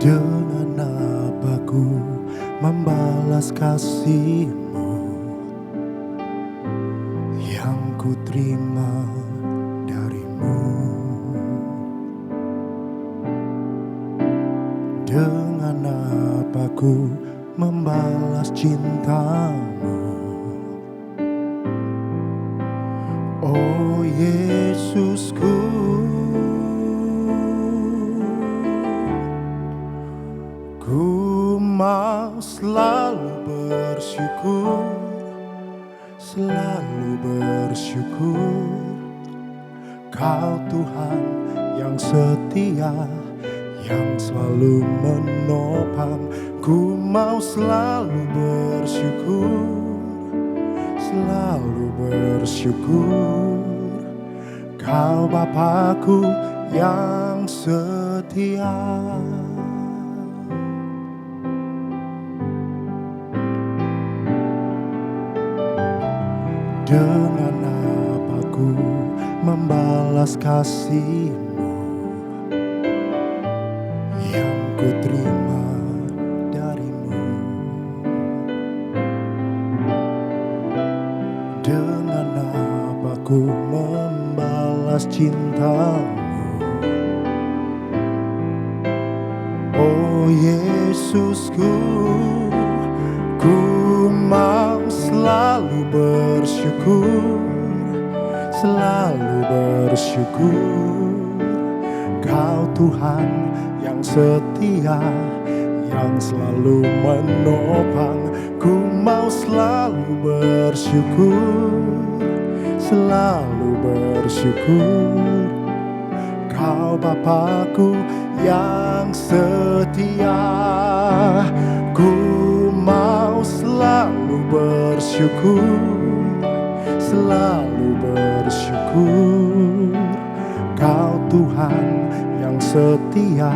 Dengan apa ku membalas kasih-Mu yang ku terima dari-Mu? Dengan apa ku membalas cinta-Mu? Oh Yesusku, ku mau selalu bersyukur, selalu bersyukur. Kau Tuhan yang setia, yang selalu menopang. Ku mau selalu bersyukur, selalu bersyukur. Kau Bapakku yang setia. Dengan apa ku membalas kasih-Mu yang ku terima dari-Mu? Dengan apa ku membalas cinta-Mu? Oh Yesusku, ku mau selalu bersyukur, selalu bersyukur. Kau Tuhan yang setia, yang selalu menopang. Ku mau selalu bersyukur, selalu bersyukur. Kau Bapakku yang setia. Ku mau selalu bersyukur, selalu bersyukur. Kau Tuhan yang setia,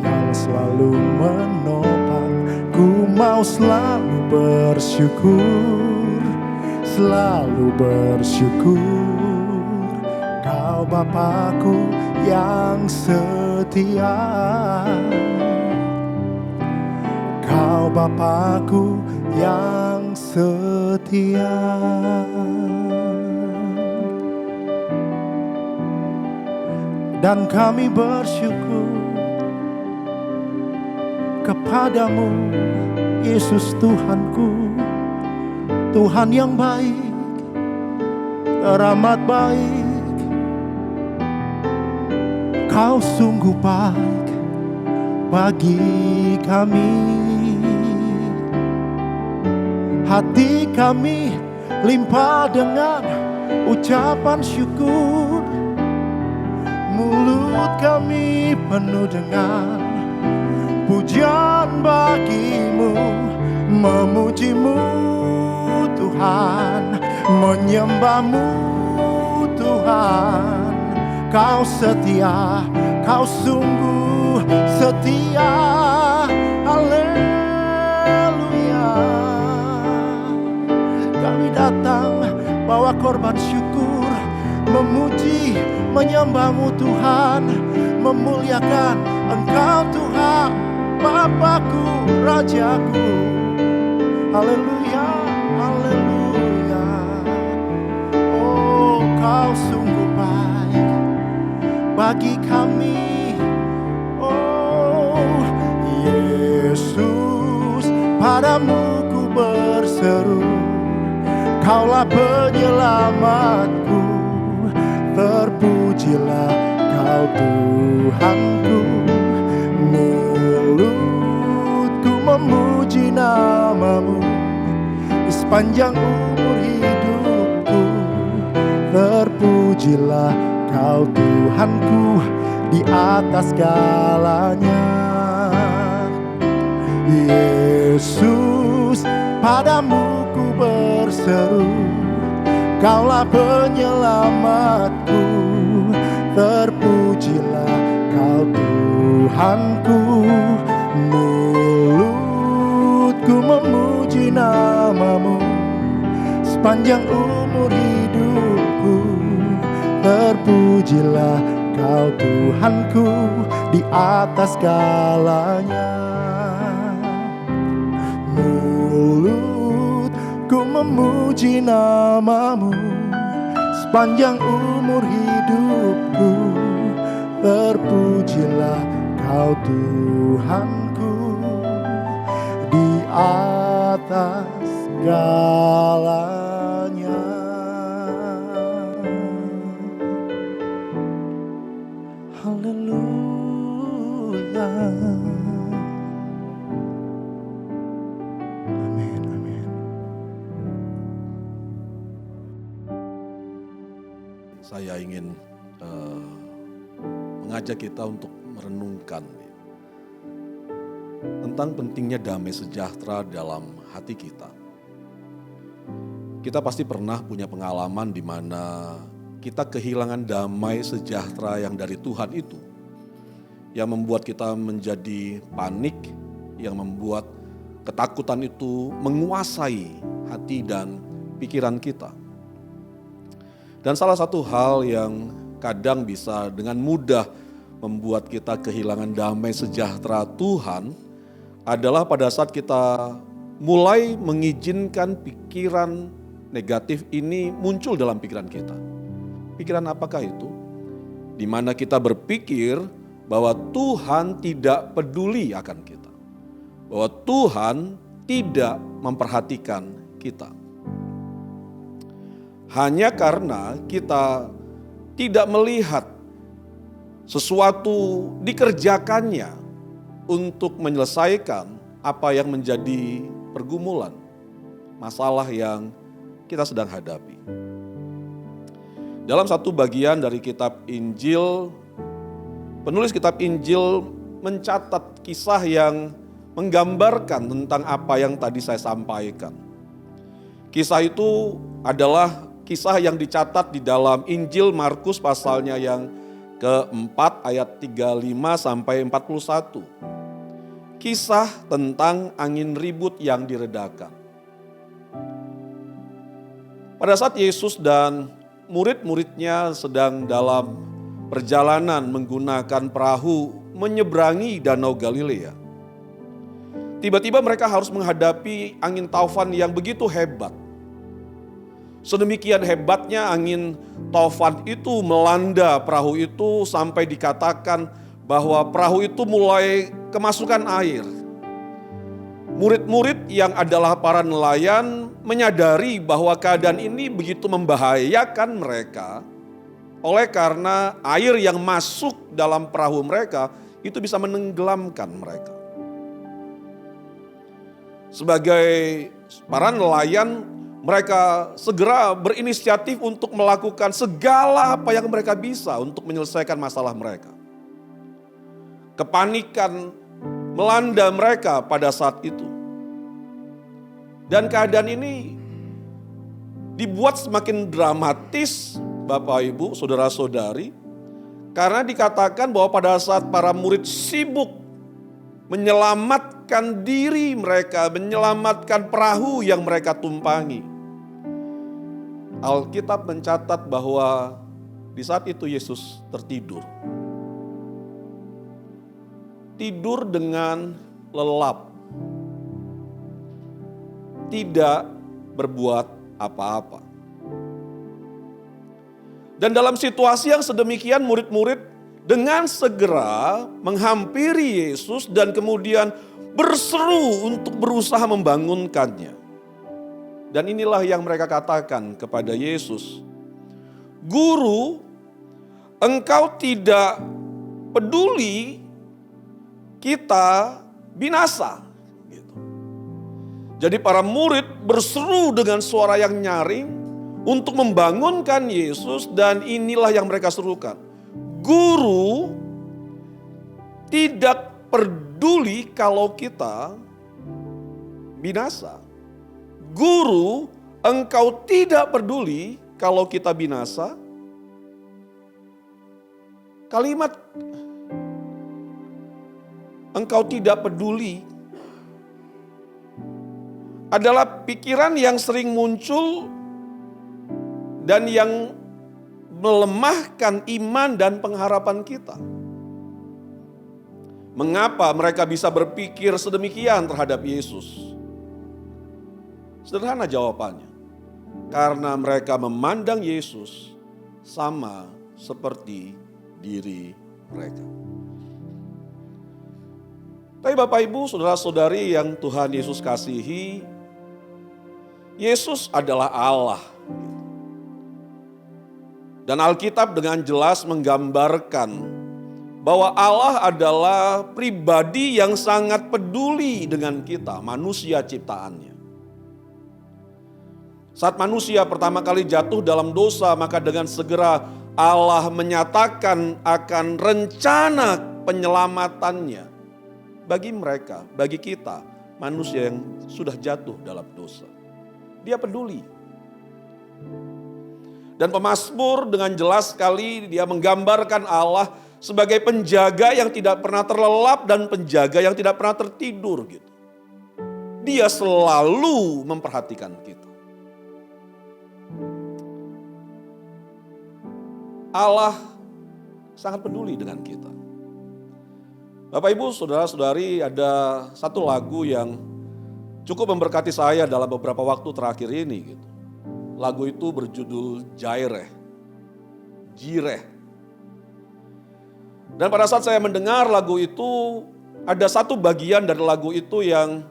yang selalu menopang. Ku mau selalu bersyukur, selalu bersyukur. Kau Bapakku yang setia. Kau Bapakku yang setia. Dan kami bersyukur kepadamu, Yesus Tuhanku. Tuhan yang baik, teramat baik. Kau sungguh baik bagi kami. Hati kami limpah dengan ucapan syukur. Mulut kami penuh dengan pujian bagi-Mu. Memuji-Mu Tuhan, menyembah-Mu Tuhan. Kau setia, Kau sungguh setia. Haleluya. Kami datang bawa korban syukur, memuji, menyembah-Mu Tuhan, memuliakan Engkau Tuhan, Bapakku, Rajaku. Haleluya, haleluya. Oh, Kau sungguh baik bagi kami. Oh Yesus, padamu ku berseru. Kaulah penyelamatku, terpujilah Kau Tuhanku. Mulutku memuji nama-Mu di sepanjang umur hidupku. Terpujilah Kau Tuhanku di atas segalanya. Yesus, Yesus, padamu ku berseru, Kaulah penyelamatku. Terpujilah Kau Tuhanku. Mulutku memuji namamu sepanjang umur hidupku. Terpujilah Kau Tuhanku di atas segalanya. Mulutku memuji namamu sepanjang umur hidupku. Terpujilah Kau Tuhanku di atas segalanya. Haleluya. Amin, amin. Saya ingin mengajak kita untuk merenungkan tentang pentingnya damai sejahtera dalam hati kita. Kita pasti pernah punya pengalaman di mana kita kehilangan damai sejahtera yang dari Tuhan itu, yang membuat kita menjadi panik, yang membuat ketakutan itu menguasai hati dan pikiran kita. Dan salah satu hal yang kadang bisa dengan mudah membuat kita kehilangan damai sejahtera Tuhan adalah pada saat kita mulai mengizinkan pikiran negatif ini muncul dalam pikiran kita. Pikiran apakah itu? Di mana kita berpikir bahwa Tuhan tidak peduli akan kita. Bahwa Tuhan tidak memperhatikan kita. Hanya karena kita tidak melihat sesuatu dikerjakannya untuk menyelesaikan apa yang menjadi pergumulan, masalah yang kita sedang hadapi. Dalam satu bagian dari kitab Injil, penulis kitab Injil mencatat kisah yang menggambarkan tentang apa yang tadi saya sampaikan. Kisah itu adalah kisah yang dicatat di dalam Injil Markus pasalnya yang keempat ayat 35 sampai 41. Kisah tentang angin ribut yang diredakan. Pada saat Yesus dan murid-muridnya sedang dalam perjalanan menggunakan perahu menyeberangi Danau Galilea. Tiba-tiba mereka harus menghadapi angin taufan yang begitu hebat. Sedemikian hebatnya angin taufan itu melanda perahu itu sampai dikatakan bahwa perahu itu mulai kemasukan air. Murid-murid yang adalah para nelayan menyadari bahwa keadaan ini begitu membahayakan mereka oleh karena air yang masuk dalam perahu mereka itu bisa menenggelamkan mereka. Sebagai para nelayan, mereka segera berinisiatif untuk melakukan segala apa yang mereka bisa untuk menyelesaikan masalah mereka. Kepanikan melanda mereka pada saat itu. Dan keadaan ini dibuat semakin dramatis, Bapak Ibu, Saudara-saudari, karena dikatakan bahwa pada saat para murid sibuk menyelamatkan diri mereka, menyelamatkan perahu yang mereka tumpangi, Alkitab mencatat bahwa di saat itu Yesus tertidur. Tidur dengan lelap. Tidak berbuat apa-apa. Dan dalam situasi yang sedemikian murid-murid dengan segera menghampiri Yesus dan kemudian berseru untuk berusaha membangunkannya. Dan inilah yang mereka katakan kepada Yesus. Guru, engkau tidak peduli kita binasa. Gitu. Jadi para murid berseru dengan suara yang nyaring untuk membangunkan Yesus dan inilah yang mereka serukan. Guru, tidak peduli kalau kita binasa. Guru, engkau tidak peduli kalau kita binasa. Kalimat engkau tidak peduli adalah pikiran yang sering muncul dan yang melemahkan iman dan pengharapan kita. Mengapa mereka bisa berpikir sedemikian terhadap Yesus? Sederhana jawabannya. Karena mereka memandang Yesus sama seperti diri mereka. Tapi Bapak Ibu, saudara-saudari yang Tuhan Yesus kasihi, Yesus adalah Allah. Dan Alkitab dengan jelas menggambarkan bahwa Allah adalah pribadi yang sangat peduli dengan kita, manusia ciptaannya. Saat manusia pertama kali jatuh dalam dosa, maka dengan segera Allah menyatakan akan rencana penyelamatannya bagi mereka, bagi kita, manusia yang sudah jatuh dalam dosa. Dia peduli. Dan pemazmur dengan jelas sekali dia menggambarkan Allah sebagai penjaga yang tidak pernah terlelap dan penjaga yang tidak pernah tertidur gitu. Dia selalu memperhatikan kita. Allah sangat peduli dengan kita. Bapak Ibu, saudara-saudari, ada satu lagu yang cukup memberkati saya dalam beberapa waktu terakhir ini gitu. Lagu itu berjudul Jireh. Dan pada saat saya mendengar lagu itu, ada satu bagian dari lagu itu yang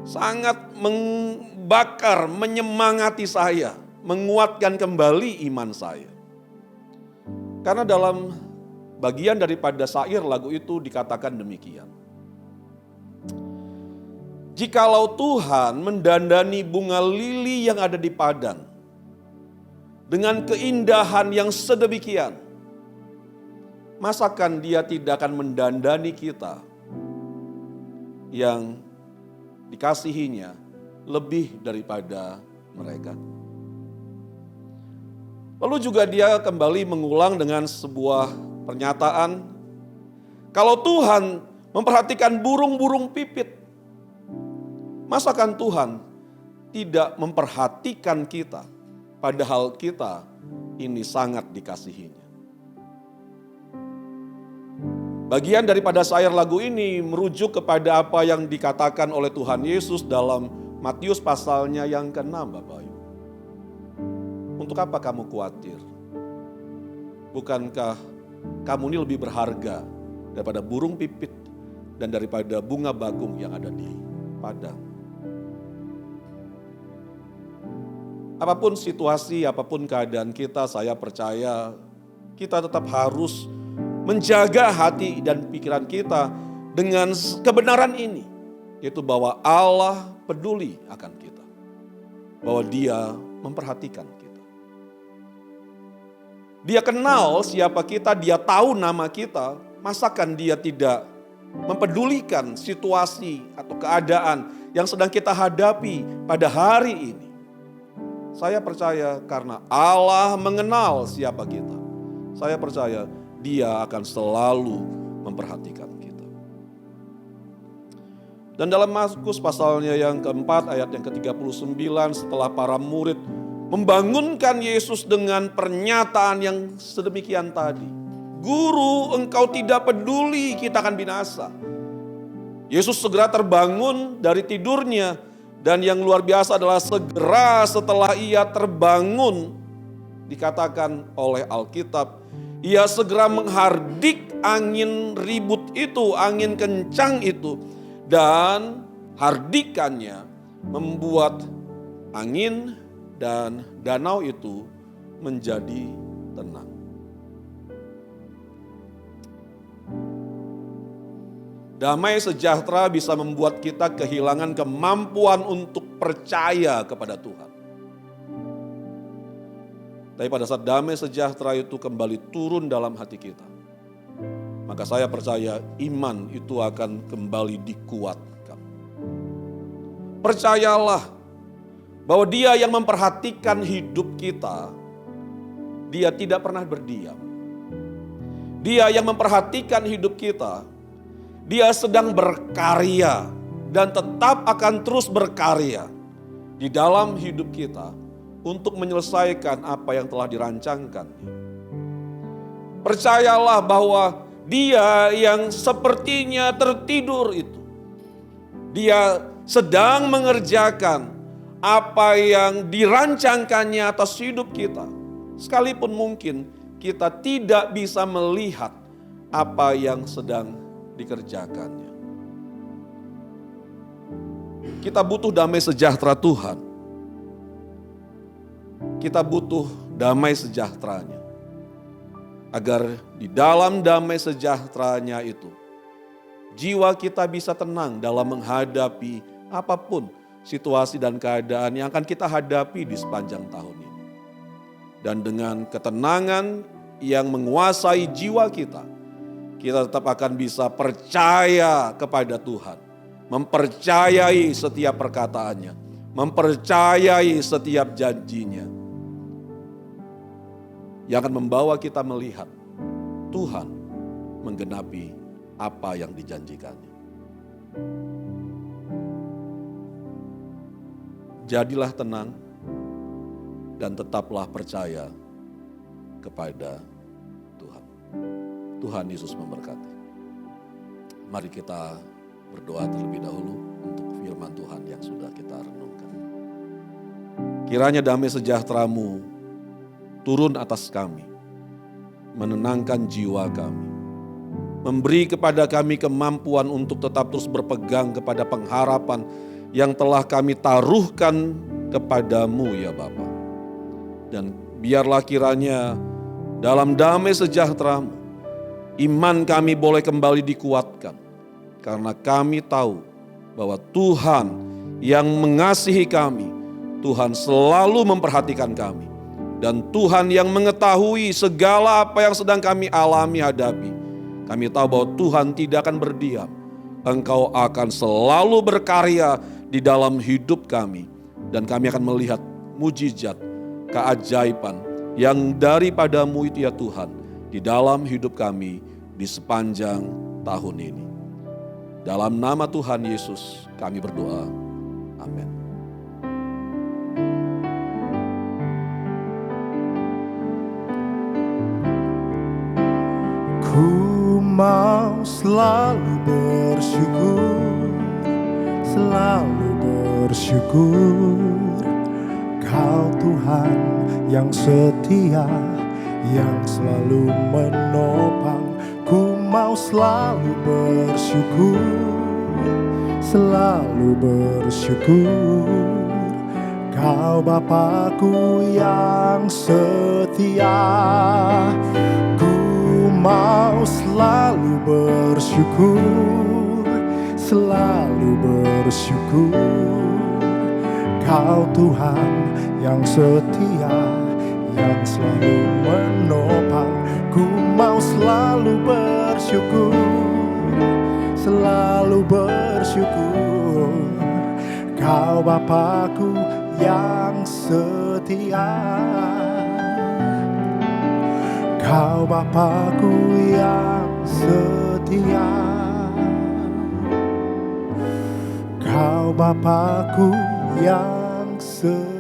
sangat membakar, menyemangati saya, menguatkan kembali iman saya. Karena dalam bagian daripada syair lagu itu dikatakan demikian. Jikalau Tuhan mendandani bunga lili yang ada di padang dengan keindahan yang sedemikian, masakan Dia tidak akan mendandani kita yang dikasihinya lebih daripada mereka? Lalu juga dia kembali mengulang dengan sebuah pernyataan, kalau Tuhan memperhatikan burung-burung pipit, masakan Tuhan tidak memperhatikan kita, padahal kita ini sangat dikasihinya. Bagian daripada syair lagu ini merujuk kepada apa yang dikatakan oleh Tuhan Yesus dalam Matius pasalnya yang ke-6, Bapak Ibu. Untuk apa kamu khawatir? Bukankah kamu ini lebih berharga daripada burung pipit dan daripada bunga bagong yang ada di padang? Apapun situasi, apapun keadaan kita, saya percaya kita tetap harus menjaga hati dan pikiran kita dengan kebenaran ini. Yaitu bahwa Allah peduli akan kita. Bahwa Dia memperhatikan kita. Dia kenal siapa kita, Dia tahu nama kita. Masakan Dia tidak mempedulikan situasi atau keadaan yang sedang kita hadapi pada hari ini? Saya percaya karena Allah mengenal siapa kita. Saya percaya Dia akan selalu memperhatikan kita. Dan dalam Markus pasalnya yang keempat ayat yang ke-39, setelah para murid membangunkan Yesus dengan pernyataan yang sedemikian tadi. Guru, engkau tidak peduli kita akan binasa. Yesus segera terbangun dari tidurnya. Dan yang luar biasa adalah segera setelah ia terbangun, dikatakan oleh Alkitab, ia segera menghardik angin ribut itu, angin kencang itu. Dan hardikannya membuat angin dan danau itu menjadi tenang. Damai sejahtera bisa membuat kita kehilangan kemampuan untuk percaya kepada Tuhan. Tapi pada saat damai sejahtera itu kembali turun dalam hati kita, maka saya percaya iman itu akan kembali dikuatkan. Percayalah bahwa Dia yang memperhatikan hidup kita, Dia tidak pernah berdiam. Dia yang memperhatikan hidup kita, Dia sedang berkarya dan tetap akan terus berkarya di dalam hidup kita untuk menyelesaikan apa yang telah dirancangkan. Percayalah bahwa Dia yang sepertinya tertidur itu, Dia sedang mengerjakan apa yang dirancangkannya atas hidup kita. Sekalipun mungkin kita tidak bisa melihat apa yang sedang dikerjakannya. Kita butuh damai sejahtera Tuhan. Kita butuh damai sejahteranya. Agar di dalam damai sejahteranya itu, jiwa kita bisa tenang dalam menghadapi apapun situasi dan keadaan yang akan kita hadapi di sepanjang tahun ini. Dan dengan ketenangan yang menguasai jiwa kita tetap akan bisa percaya kepada Tuhan. Mempercayai setiap perkataannya, mempercayai setiap janjinya. Yang akan membawa kita melihat Tuhan menggenapi apa yang dijanjikannya. Jadilah tenang dan tetaplah percaya kepada Tuhan. Tuhan Yesus memberkati. Mari kita berdoa terlebih dahulu untuk firman Tuhan yang sudah kita renungkan. Kiranya damai sejahtera-Mu turun atas kami, menenangkan jiwa kami, memberi kepada kami kemampuan untuk tetap terus berpegang kepada pengharapan yang telah kami taruhkan kepadamu ya Bapa. Dan biarlah kiranya dalam damai sejahtera-Mu, iman kami boleh kembali dikuatkan. Karena kami tahu bahwa Tuhan yang mengasihi kami, Tuhan selalu memperhatikan kami. Dan Tuhan yang mengetahui segala apa yang sedang kami alami hadapi. Kami tahu bahwa Tuhan tidak akan berdiam. Engkau akan selalu berkarya di dalam hidup kami. Dan kami akan melihat mujizat, keajaiban yang daripada-Mu itu ya Tuhan. Di dalam hidup kami di sepanjang tahun ini. Dalam nama Tuhan Yesus kami berdoa. Amin. Ku mau selalu bersyukur, selalu bersyukur. Kau Tuhan yang setia, yang selalu menopang. Ku mau selalu bersyukur, selalu bersyukur. Kau Bapakku yang setia. Mau selalu bersyukur, selalu bersyukur. Kau Tuhan yang setia, yang selalu menopang. Ku mau selalu bersyukur, selalu bersyukur. Kau Bapakku yang setia. Kau Bapakku yang setia. Kau Bapakku yang setia.